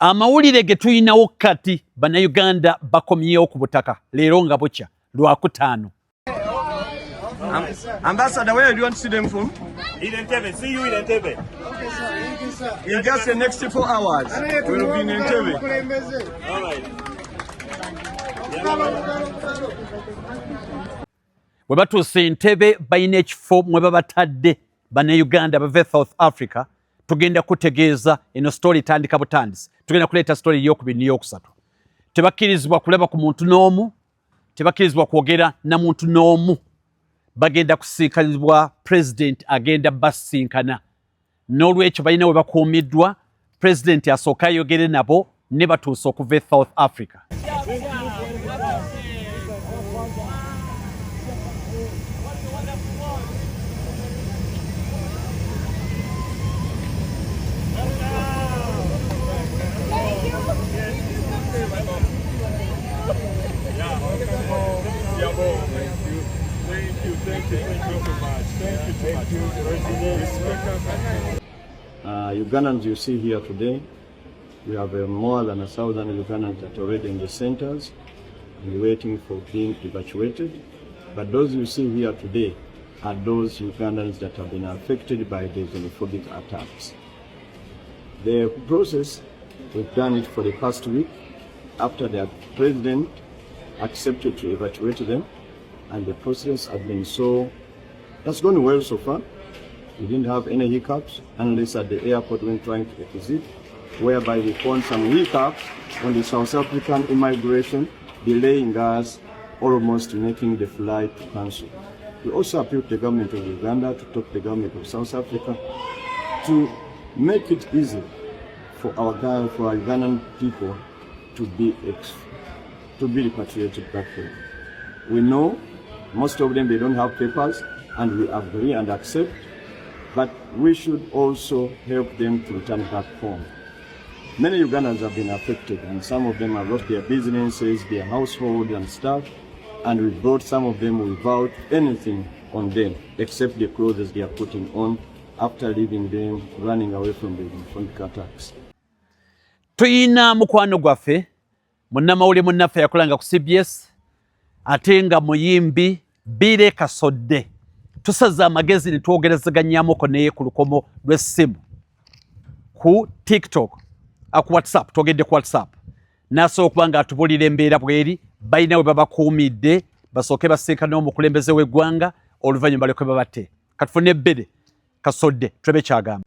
Amawulire ge tulinawo kati bannayuganda bakomyewo ku butaka leero nga bukya Lwakutaano. Ambassador, where do you want to see them from? In Entebbe. See you in Entebbe. Okay, sir. In just the next 4 hours, we will be in Entebbe. All right. Bwe batuuse Entebbe balina ekifo mwe babatadde bannayuganda bava South Africa. Tugenda kutegeeza eno story tandika butandisi. Tugenda kuleeta story y'okubiri n'eyokusatu. Tebakkirizibwa kulaba ku muntu n'omu, tebakkirizibwa kwogera na muntu n'omu. Bagenda kusiikanibwa president agenda basinkana. N'olwekyo balina we bakuumiddwa, president asooka ayogere nabo ne batuuse okuva South Africa. Ugandans you see here today, we have more than 1,000 Ugandans that are already in the centers and waiting for being evacuated. But those you see here today are those Ugandans that have been affected by the xenophobic attacks. The process, we've done it for the past week after the president accepted to evacuate them, and the process has been that's gone well so far. We didn't have any hiccups unless at the airport when trying to exit, whereby we found some hiccups on the South African immigration, delaying us, almost making the flight to cancel. We also appeal to the government of Uganda to talk to the government of South Africa to make it easy for our Ugandan people to be repatriated back home. We know most of them, they don't have papers, and we agree and accept, but we should also help them to return back home. Many Ugandans have been affected, and some of them have lost their businesses, their household and stuff, and we brought some of them without anything on them, except the clothes they are putting on after leaving them, running away from the attacks. Tuyina mukwano gwaffe munnamawulire munnaffe yakolanga ku CBS ate nga muyimbi Bire Kasodde. Tusaza amagezi ne twogerezeganyamoko naye ku lukomo lw'essimu ku TikTok ku WhatsApp, twogedde ku WhatsApp. Nasooka okuba nga atubulira embeera bweri, balina we babakuumidde basooke basinkana omukulembeze w'eggwanga oluvannyuma balekwe babatte. Katufune Bire Kasodde tulebe kyagamba.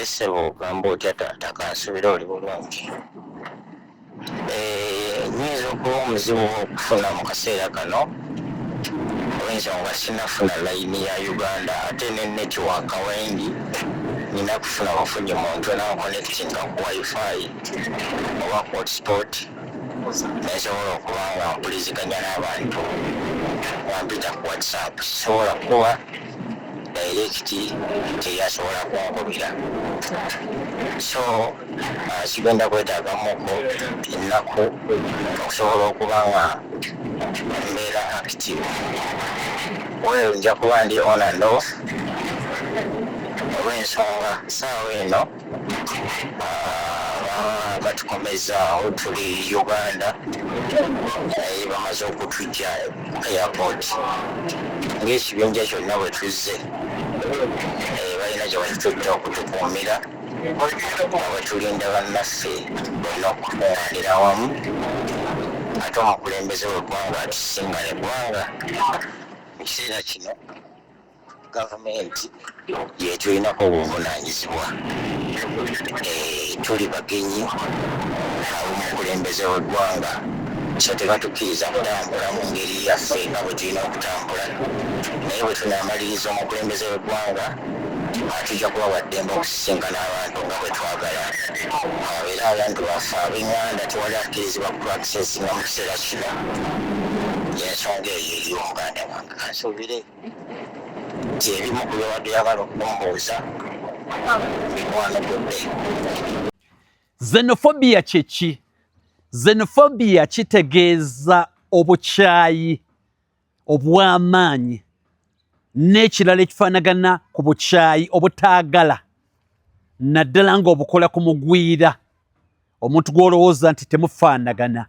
Sebo gambo otya taata kansubira oli bulungi. Nyinza okuba omuzibu okufuna mu kaseera kano olw'ensonga sinafuna layini ya Uganda ate ne netiwaaka wendi nina kufuna bafunye muntu n'ankonekitinga ku wifi oba ku hotspot nesobola okuba nga mpuliziganya n'abantu wampita ku WhatsApp sisobola kuba direct teyasobola kunkubira. So sigenda kwetaagamuko ennaku okusobola okuba nga mbeera active. Wewe nja kuba ndi on and off olw'ensonga saawa eno batukomeza awo tuli Uganda bamaze okutujja airport ng'ekibinja kyonna bwe tuzze balina gye batutudde okutukuumira bwetulinda bannaffe bonna okukuŋŋaanira awamu ate omukulembeze w'eggwanga atusinga eggwanga mu kiseera kino gavumenti yetulinako obuvunaanyizibwa. Tuli bagenyi ab'omukulembeze w'eggwanga, so tebatukkiriza kutambula mu ngeri yaffe nga bwe tulina okutambula, naye bwe tunaamaliriza omukulembeze w'eggwanga tujja kuba waddembe okusisinkana abantu nga bwe twagala. Era abantu baffe ab'Enganda tewali akkirizibwa ku accessinga mu kiseera kino. Y'ensonga eyo eri omuganda wange kansuubire nti ebimu ku bye byagala okumbuuza bimwanukudde. Xenophobia kyeki? Xenophobia kitegeeza obukyayi obw'amaanyi n'ekirala ekifaanagana ku bukyayi obutaagala naddala ng'obukola ku mugwira omuntu gw'olowooza nti temufaanagana.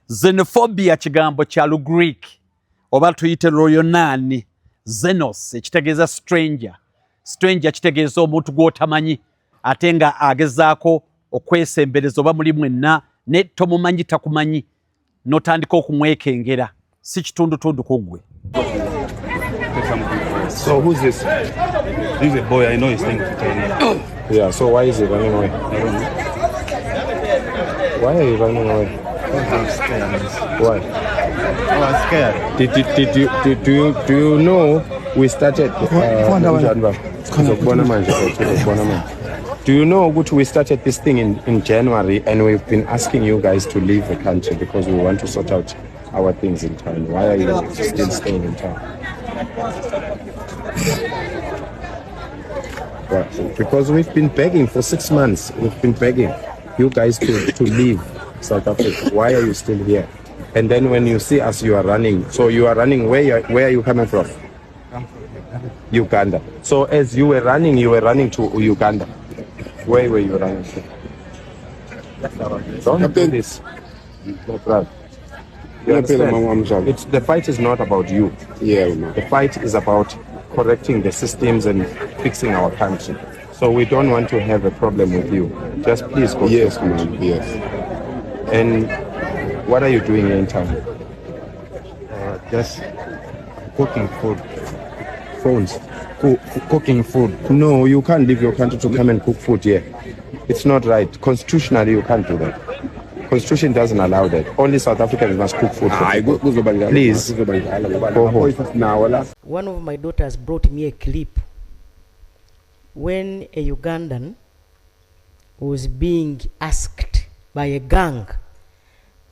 Xenophobia kigambo kya Lugreek oba tuyite Luyonaani. Xenos ekitegeeza stranger. Stranger kitegeeza omuntu gw'otamanyi ate nga agezaako okwesembereza oba muli mwenna ne tomumanyi takumanyi n'otandika okumwekengera. Si kitundutundu ku ggwe. So who's this? This is a boy. I know he's staying with China. Yeah, so why is he running away? I don't know. Why are you running away? I'm scared. Why? Oh, I'm scared. Do you know we started do you know what we started this thing in January, and we've been asking you guys to leave the country because we want to sort out our things in town? Why are you still staying in town? Well, because we've been begging for 6 months. We've been begging you guys to leave South Africa. Why are you still here? And then when you see us, you are running. So you are running. Where are you coming from? Uganda. So as you were running to Uganda. Where were you running to? Don't do this. You understand? The fight is not about you. Yeah, the fight is about correcting the systems and fixing our country. So we don't want to have a problem with you. Just please go. Yes, ma'am. Yes. And what are you doing in town? Just cooking food. Phones. Cooking food. No, you can't leave your country to come and cook food here. It's not right. Constitutionally, you can't do that. Constitution doesn't allow that. Only South Africans must cook food. Please, go home. One of my daughters brought me a clip when a Ugandan was being asked by a gang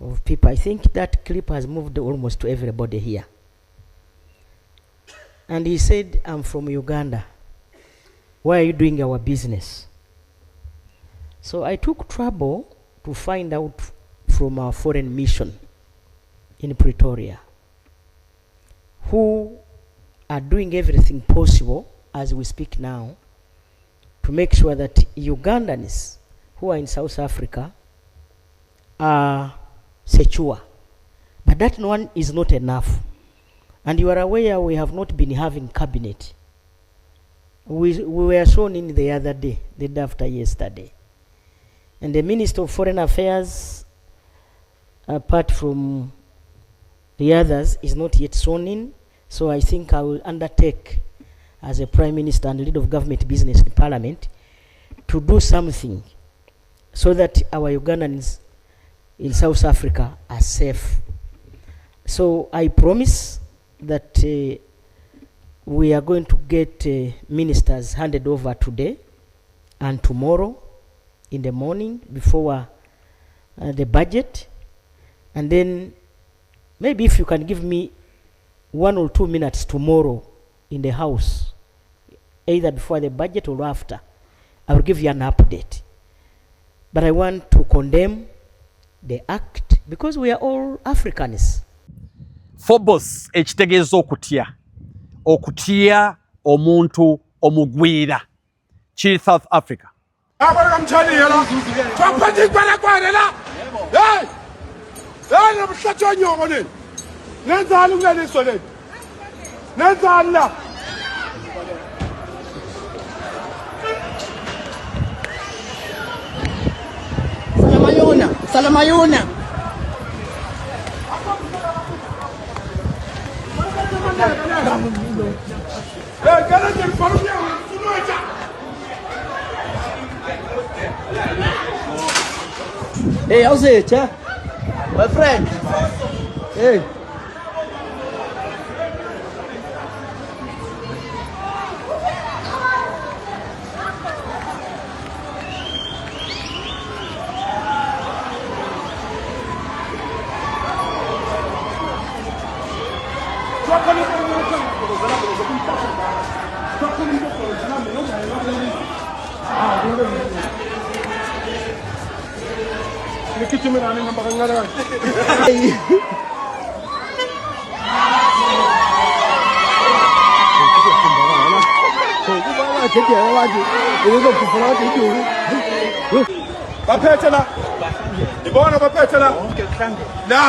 of people. I think that clip has moved almost to everybody here. And he said, I'm from Uganda. Why are you doing our business? So I took trouble to find out from our foreign mission in Pretoria, who are doing everything possible as we speak now to make sure that Ugandans who are in South Africa are secure. But that one is not enough. And you are aware we have not been having cabinet. We were shown in the other day, the day after yesterday. And the Minister of Foreign Affairs, apart from the others, is not yet sworn in. So I think I will undertake as a Prime Minister and lead of government business in Parliament to do something so that our Ugandans in South Africa are safe. So I promise that we are going to get ministers handed over today and tomorrow in the morning before the budget. And then maybe if you can give me 1 or 2 minutes tomorrow in the house, either before the budget or after, I will give you an update. But I want to condemn the act because we are all Africans. Phobos ekitegeeza okutya omuntu omugwira kiri South Africa. Salamayona. Hey, how's it, my friend? Hey. Baphetela. Dibona baphetela. La.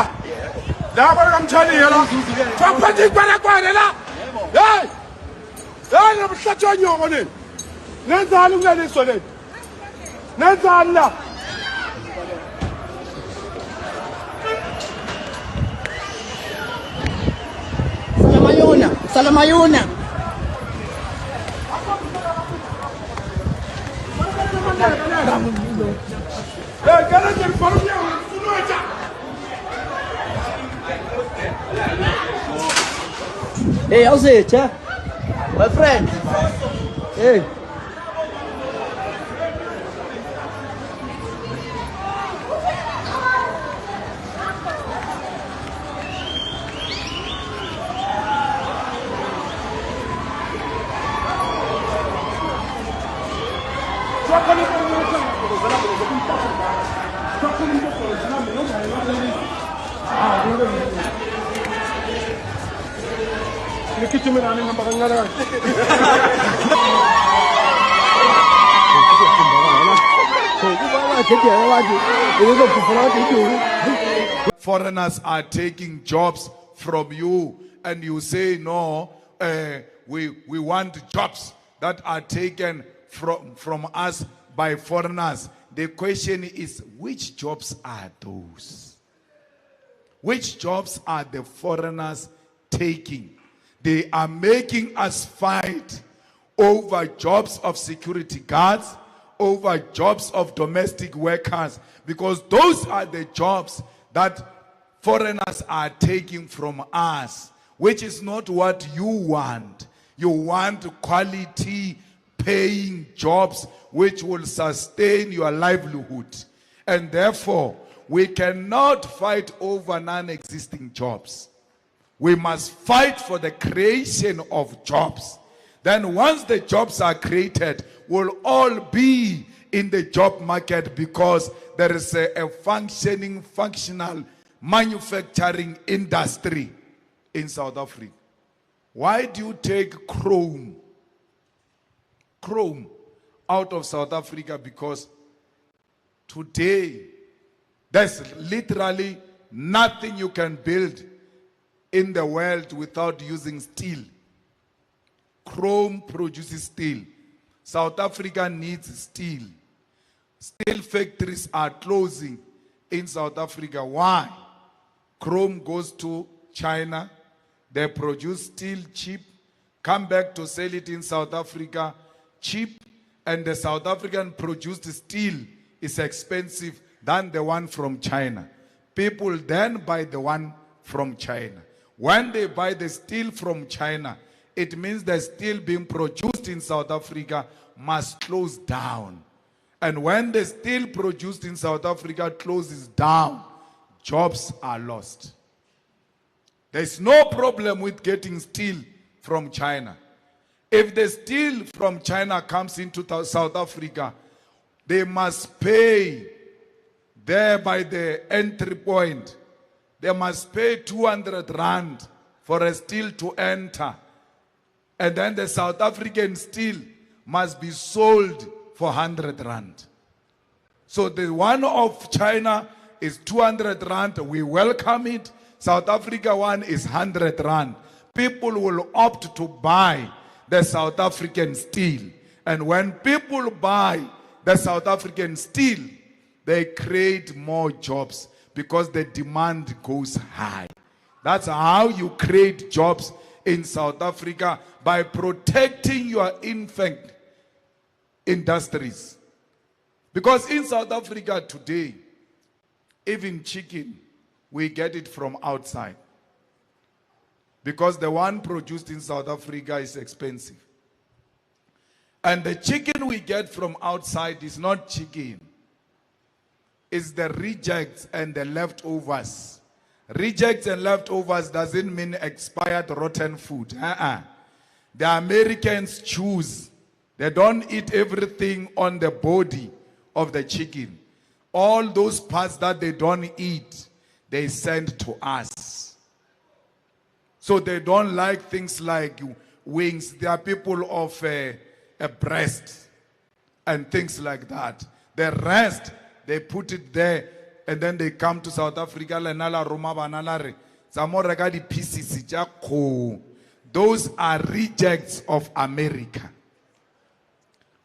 La bana kamthani yela. Baphethe ibana kwane la. Hey! Hey, nomhlatsha nyoko nini? Nenzani kuleliso leli? Nenzani la? Salamayuna. Hey, how's it, my friend? Hey. Foreigners are taking jobs from you, and you say no. We want jobs that are taken from us by foreigners. The question is, which jobs are those? Which jobs are the foreigners taking? They are making us fight over jobs of security guards, over jobs of domestic workers, because those are the jobs that foreigners are taking from us, which is not what you want. You want quality paying jobs which will sustain your livelihood. And therefore, we cannot fight over non-existing jobs. We must fight for the creation of jobs. Then once the jobs are created, we'll all be in the job market, because there is a functional manufacturing industry in South Africa. Why do you take chrome out of South Africa? Because today there's literally nothing you can build in the world without using steel. Chrome produces steel. South Africa needs steel. Steel factories are closing in South Africa. Why? Chrome goes to China. They produce steel cheap, come back to sell it in South Africa cheap, and the South African produced steel is expensive than the one from China. People then buy the one from China. When they buy the steel from China, it means the steel being produced in South Africa must close down. And when the steel produced in South Africa closes down, jobs are lost. There's no problem with getting steel from China. If the steel from China comes into South Africa, they must pay there by the entry point. They must pay 200 rand for a steel to enter. And then the South African steel must be sold for 100 rand. So the one of China is 200 rand. We welcome it. South Africa one is 100 rand. People will opt to buy the South African steel. And when people buy the South African steel, they create more jobs because the demand goes high. That's how you create jobs in South Africa, by protecting your infant industries. Because in South Africa today, even chicken, we get it from outside. Because the one produced in South Africa is expensive. And the chicken we get from outside is not chicken. It's the rejects and the leftovers. Rejects and leftovers doesn't mean expired rotten food. The Americans choose. They don't eat everything on the body of the chicken. All those parts that they don't eat, they send to us. So they don't like things like wings. There are people of a breast and things like that. The rest, they put it there, and then they come to South Africa. Those are rejects of America.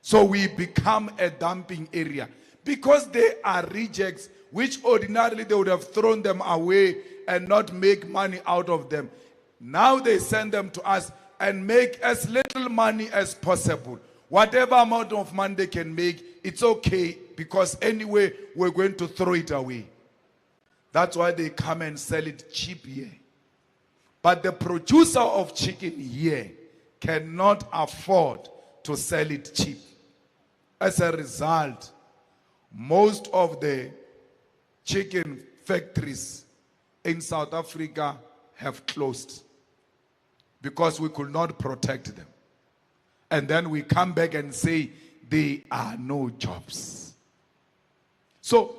So we become a dumping area because they are rejects, which ordinarily they would have thrown them away and not make money out of them. Now they send them to us and make as little money as possible. Whatever amount of money they can make, it's okay, because anyway, we're going to throw it away. That's why they come and sell it cheap here. But the producer of chicken here cannot afford to sell it cheap. As a result, most of the chicken factories in South Africa have closed because we could not protect them. And then we come back and say, there are no jobs. So,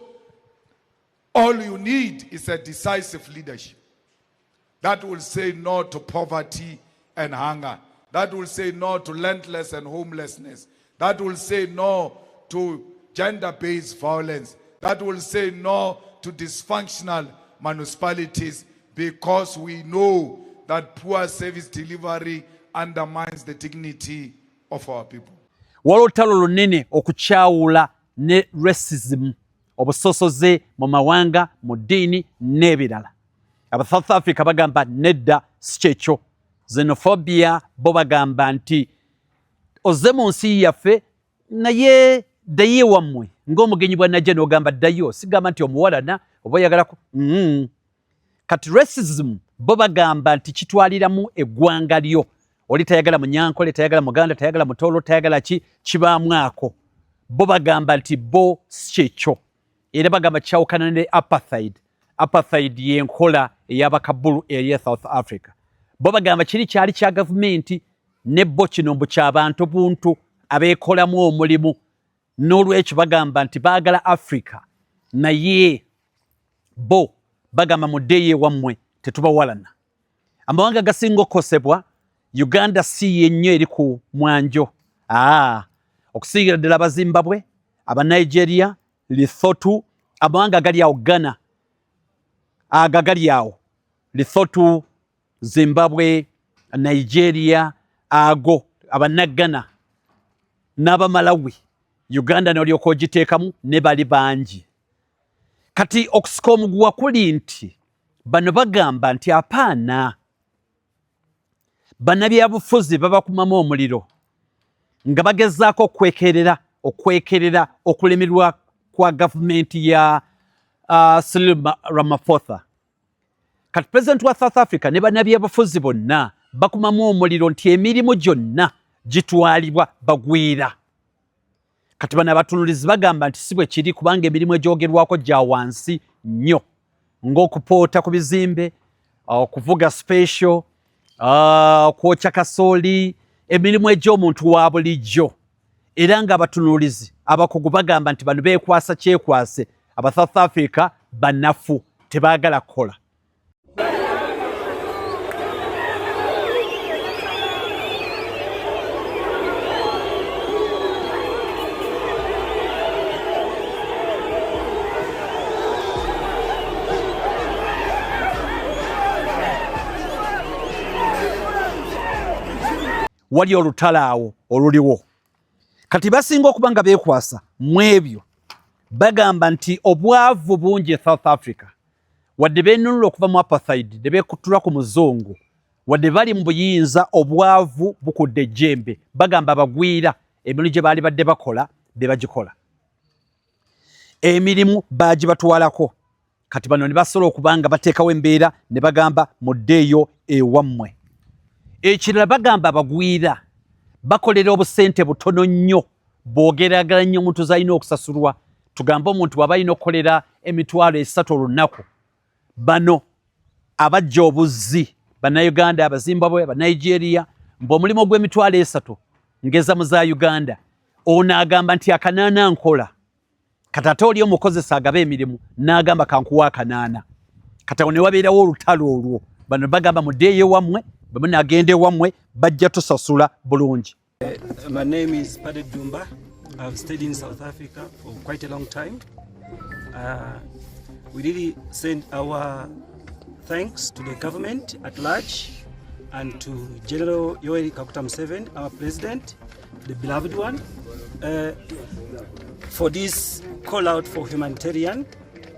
all you need is a decisive leadership that will say no to poverty and hunger, that will say no to landless and homelessness, that will say no to gender-based violence, that will say no to dysfunctional municipalities, because we know that poor service delivery undermines the dignity of our people. Walutalo lunene okuchawula ne racism obusosoze mu mawanga mu dini n'ebirala. Aba South Africa bagamba nedda sikyekyo. Xenophobia bo bagamba nti oze mu nsi yaffe naye ddayo wammwe ng'omugenyi bwa najja n'ogamba ddayo, sigamba nti omuwalana oba oyagalako. Kati racism bo bagamba nti kitwaliramu eggwanga lyo. Oli tayagala Munyankole, tayagala Muganda, tayagala Mutolo, tayagala ki kibamwako. Bo bagamba nti bo sikyekyo. Era bagamba kyawukana ne apartheid. Apartheid y'enkola ey'abakabulu eri South Africa. Bo bagamba kiri kyali kya gavumenti ne bo kino mbu ky'abantu buntu abeekolamu omulimu. N'olwekyo bagamba nti baagala Africa naye bo bagamba muddeeyo ewammwe tetubawalana. Amawanga gasinga okukosebwa, Uganda si yennyo eri ku mwanjo. Okusingira ddala aba Zimbabwe, aba Nigeria, Lesotho, amawanga gali awo Ghana, agagali awo Lesotho, Zimbabwe, Nigeria, ago abanagana n'abamalawi, Uganda n'olyoka ogiteekamu ne bali bangi. Kati okusika omuguwa kuli nti bano bagamba nti apaana bannabyabufuzi babakumamu omuliro nga bagezaako okwekerera okulemerwa kwa gavumenti ya Cyril Ramaphosa. Kati President wa South Africa ne bannabyabufuzi bonna bakumamu omuliro nti emirimu gyonna gitwalibwa bagwira. Kati bano abatunulizi bagamba nti si bwe kiri, kubanga emirimu egyogerwako gya wansi nnyo, ng'okupoota ku bizimbe, okuvuga special, kwokya kasooli, emirimu egy'omuntu wa bulijjo. Era nga abatunulizi abakugu bagamba nti bano beekwasa kyekwase, aba South Africa banafu, tebaagala kukola. Wali olutalo awo oluliwo. Kati basinga okuba nga beekwasa mu ebyo, bagamba nti obwavu bungi e South Africa, wadde beenunula okuva mu apartheid ne beekutula ku muzungu, wadde bali mu buyinza obwavu bukudde ejjembe, bagamba bagwira emirimu gye baali badde bakola be bagikola. Emirimu baagibatwalako. Kati bano ne basobola okuba nga bateekawo embeera ne bagamba muddeeyo ewammwe. Ekirala bagamba bagwira bakolera obusente butono nnyo, boogeragala nnyo omuntu z'alina okusasulwa. Tugamba omuntu bw'aba alina okukolera emitwalo 3 olunaku. Bano abajja obuzzi, Bannayuganda, Abazimbabwe, Abanigeria, mb'omulimu gw'emitwalo 3 ngeza mu za Uganda, ono agamba nti akanaana nkola. Kati ate oli omukozesa agaba emirimu n'agamba kankuwa akanaana. Kati awo ne wabeerawo olutalo olwo. Bano bagamba muddeeyo ewammwe, bwe munaagenda ewammwe bajja tusasula bulungi. My name is Baduse. I've stayed in South Africa for quite a long time. We really send our thanks to the government at large and to General Okwekalakaasa, our president, the beloved one, for this call out for humanitarian.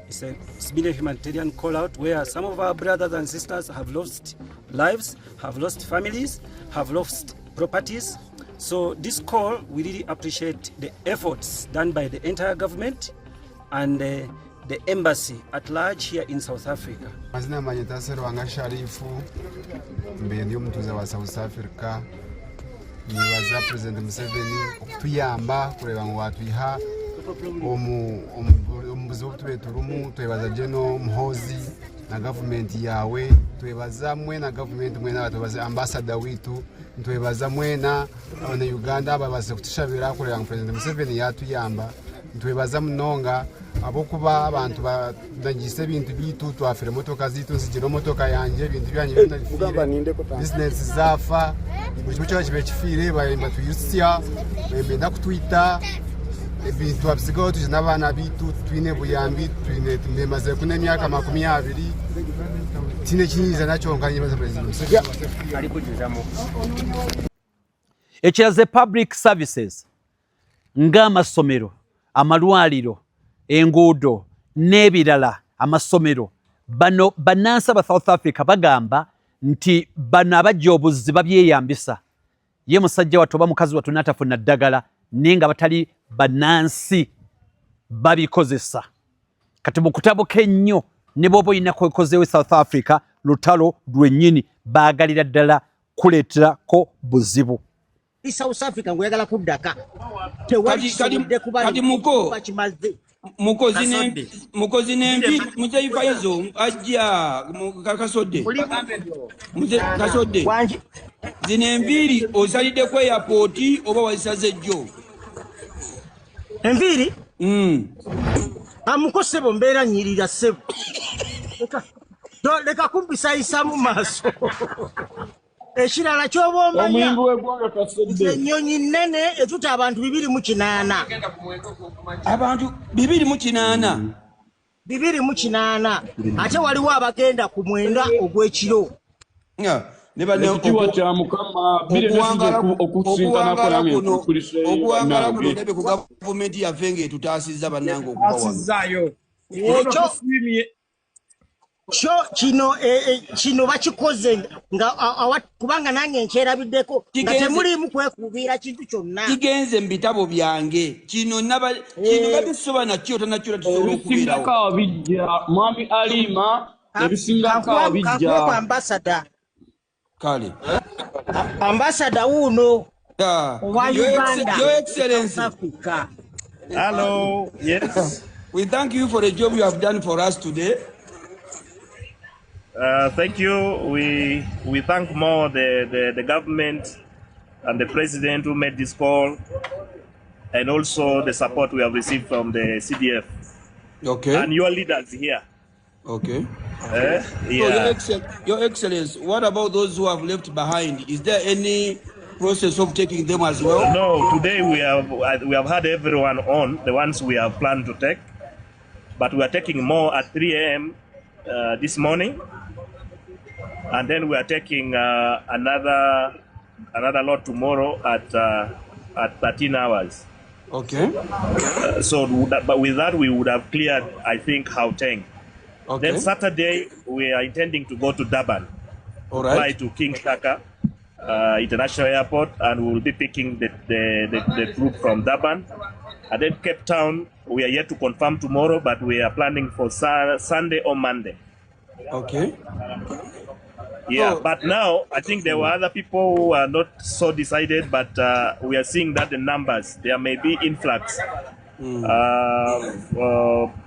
It's been a humanitarian call out where some of our brothers and sisters have lost lives, have lost families, have lost properties. So this call, we really appreciate the efforts done by the entire government and the embassy at large here in South Africa. Mazina manyeta Serwanga Sharifu, mbendio mtuze wa South Africa. Niwaza President Museveni okutuyamba kureba ngo watwiha omubuzi w'okutubeturumu twebaza General Muhozi na government yawe twebaza mwena government mwena twebaza ambassador witu twebaza mwena abana Uganda ababaze kutushabira kureba ngo President Museveni yatuyamba twebaza munonga abo kuba abantu badangise ibintu bitu twafire motoka zitu nsigiro motoka yanje ibintu byanye business zafa buri cyo kibe kifire bayimba tuyusya bemenda kutwita ebintu abisigaho tuje n'abana bitu twine buyambi twine tumemaze kune myaka 20 tine kinyiza nacho nganye baza president ali kujuzamo ekiraze public services ng'amasomero amalwaliro enguudo n'ebirala amasomero bano bannansi aba South Africa bagamba nti bano abajja obuzzi babyeyambisa ye musajja wattu oba mukazi wattu n'atafuna ddagala nenga batali bannansi babikozesa kati mu kutabuka ennyo ne bw'oba olina kwekozeewo South Africa lutalo lwennyini baagalira ddala kuleeterako buzibu. South Africa nguyagala kuddaka kati mukozi nembi muzeifa izo ajja kasodde zinembiri osalide ku airport oba wazisaze jjo enviri amukosebo mbeera nyirira sebo leka kumbisayisa mu maaso ekirala ky'oba omanya ennyonyi nnene etuta abantu 208 abantu 208 ate waliwo abagenda ku mwenda ogw'ekiro ekitiibwa kya Mukama okusinkana nebe ku gavumenti yaffe ng'etutaasizza bannange okubawayo kino bakikoze nga kubanga nange nkyerabiddeko nga temulimu kwekuubira kintu kyonna kigenze mu bitabo byange kino batisoba nakyo tanakyo tusobola okubirawo bijja mwami Alima ebisingako bijja ambassador kale ambassador uno wa Uganda Your Excellency Africa. Hello. Yes. We thank you for the job you have done for us today. Thank you. We thank more the government and the president who made this call, and also the support we have received from the CDF. Okay. And your leaders here. Okay. Yeah. So Your Excellency, what about those who have left behind? Is there any process of taking them as well? No. Today we have had everyone on, the ones we have planned to take, but we are taking more at 3 a.m. This morning. And then we are taking another lot tomorrow at 13 hours. Okay. But with that we would have cleared, I think, Gauteng. Okay. Then Saturday we are intending to go to Durban. All right. Fly to King Shaka International Airport, and we will be picking the group from Durban. And then Cape Town, we are yet to confirm tomorrow, but we are planning for Sunday or Monday. Okay. Yeah, but now I think there were other people who are not so decided, but we are seeing that the numbers, there may be influx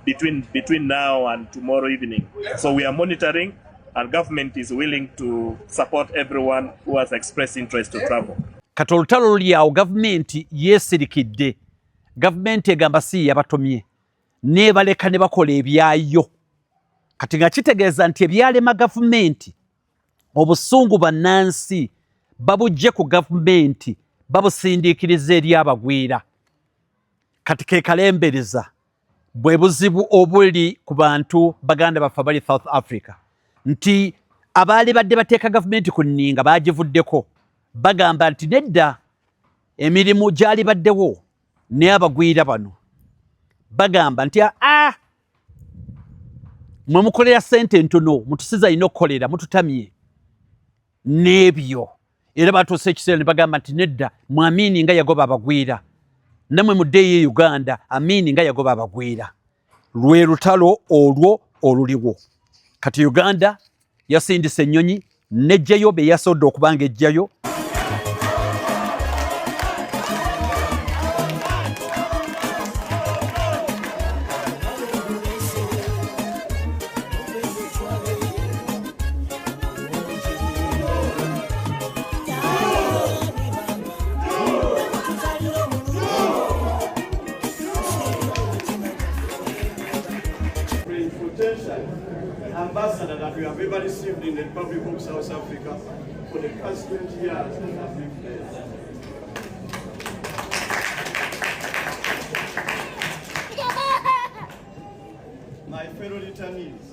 between now and tomorrow evening. So we are monitoring, and government is willing to support everyone who has expressed interest to travel. Kati olutalo luli awo gavumenti yeesirikidde. Gavumenti egamba si yabatomye nebaleka ne bakola ebyayo. Kati nga kitegeeza nti ebyalema gavumenti obusungu bannansi babujje ku gavumenti babusindiikiriza eri abagwira kati ke kalembereza bwe buzibu obuli ku bantu baganda baffe bali South Africa nti abaali badde bateeka gavumenti ku nninga baagivuddeko bagamba nti nedda emirimu gyali baddewo ne abagwira bano bagamba nti mwe mukolera ssente ntono mutusiza ino okukolera mututamye n'ebyo era batuuse ekiseera ne bagamba nti nedda mwamini nga yagoba abagwira namwe muddeeyo Uganda amini nga yagoba abagwira lwe lutalo olwo oluliwo kati Uganda yasindise ennyonyi nejjayo be yasodde okubanga ejjayo ambassador that we have ever received in the Republic of South Africa for the past 20 years that have lived there. My fellow returnees,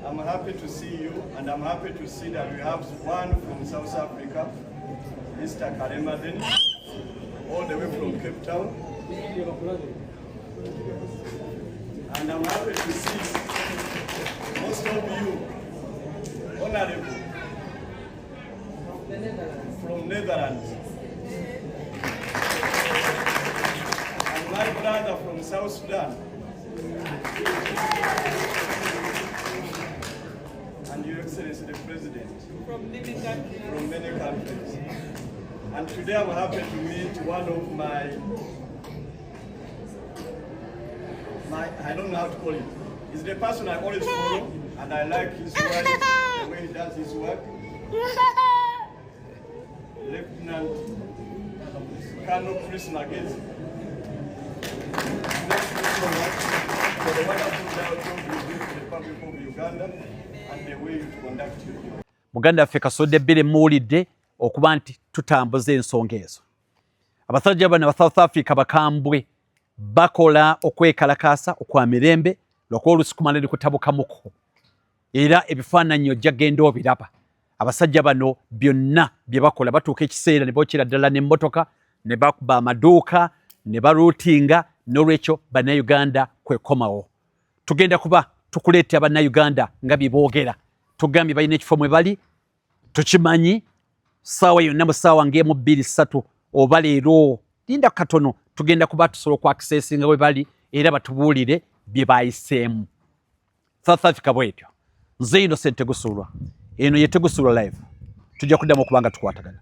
I'm happy to see you, and I'm happy to see that we have one from South Africa, Mr. Karema Dennis, all the way from Cape Town. And I'm happy to see most of you, honorable, from Netherlands. And my brother from South Sudan. And Your Excellency the President. From many countries. From many countries. And today I'm happy to meet one of my I don't know how to call it. He's the person I always follow, and I like his work, the way he does his work. Lieutenant Colonel Chris Magezi. Thank you so much for the wonderful job you do for the Republic of Uganda and the way you conduct you. Muganda waffe Kasodde Bbere muwulidde okuba nti tutambuza ensonga ezo. Abasajja bano aba South Africa bakambwe bakola okwekalakaasa okwa mirembe lw'olusuku manene kutabukamuko era ebifaananyi ojja genda obiraba abasajja bano byonna bye bakola batuuka ekiseera ne bookera ddala n'emmotoka ne bakuba amaduuka ne baruutinga n'olwekyo bannayuganda kwekomawo tugenda kuba tukuleetera bannayuganda nga bye boogera tugambye balina ekifo mwe bali tukimanyi ssaawa yonna mu ssaawa ng'emu 2-3 oba leero linda katono tugenda kuba tusobola okwakisesinga we bali era batubuulire bye bayiseemu South Africa bwetyo nze Innocent Tegusulwa eno ye Tegusulwa live tujja kuddamu okubanga tukwatagana